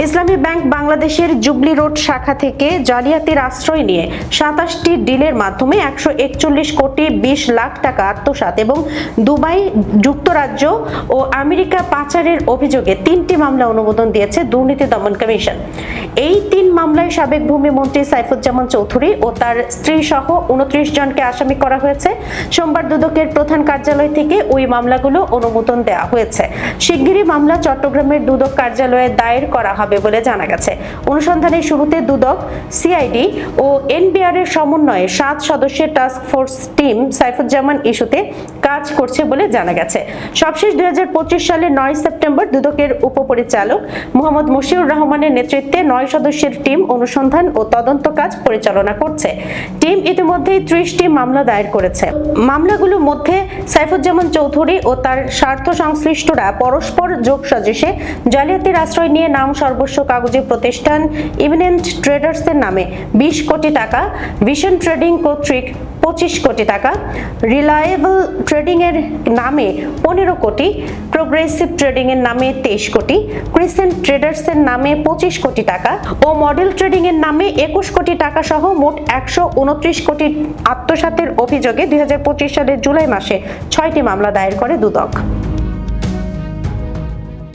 ইসলামী bank বাংলাদেশের jubilee road শাখা থেকে জালিয়াতির আশ্রয় নিয়ে 27টি ডিলের মাধ্যমে 141 কোটি 20 লাখ টাকা আত্মসাৎ এবং দুবাই, যুক্তরাজ্য ও আমেরিকা পাচারের অভিযোগে 3টি মামলা অনুমোদন দিয়েছে দুর্নীতি দমন কমিশন। এই 3 মামলায় সাবেক ভূমিমন্ত্রী সাইফুজ্জামান চৌধুরী ও তার স্ত্রী সহ 29 জনকে আসামি করা হয়েছে। সোমবার দুদকের প্রধান কার্যালয় থেকে ওই মামলাগুলো অনুমোদন দেওয়া হয়েছে। শিগগিরই মামলা চট্টগ্রামের দুদক কার্যালয়ে দায়ের করা হবে বলে জানা গেছে। অনুসন্ধানের শুরুতে দুদক, সিআইডি ও এনবিআর এর সমন্বয়ে 7 সদস্যের টাস্ক ফোর্স টিম সাইফুজ্জামান ইস্যুতে কাজ করছে বলে জানা গেছে। সবশেষ 2025 সালের 9 সেপ্টেম্বর দুদকের উপপরিচালক মোহাম্মদ মশিউর রহমানের নেতৃত্বে 9 সদস্যের টিম অনুসন্ধান ও তদন্ত কাজ পরিচালনা করছে। টিম ইতিমধ্যেই 30টি মামলা দায়ের করেছে। মামলাগুলোর মধ্যে সাইফুজ্জামান চৌধুরী ও তার স্বার্থ সংশ্লিষ্টরা পরস্পর যোগসাজশে জালিয়াতির আশ্রয় নিয়ে নাম সর্বস্ব কাগজে প্রতিষ্ঠান ইমিনেন্ট ট্রেডার্সের নামে 20 কোটি টাকা, ভিশন ট্রেডিং কর্তৃক 25 কোটি টাকা, রিলায়েবল ট্রেডিং এর নামে 15 কোটি, প্রোগ্রেসিভ ট্রেডিং এর নামে 23 কোটি, ক্রিসেন্ট ট্রেডার্স এর নামে 25 কোটি টাকা ও মডেল ট্রেডিং এর নামে 21 কোটি টাকা সহ মোট 129 কোটি আত্মসাতের অভিযোগে 2025 সালের জুলাই মাসে 6টি মামলা দায়ের করে দুদক।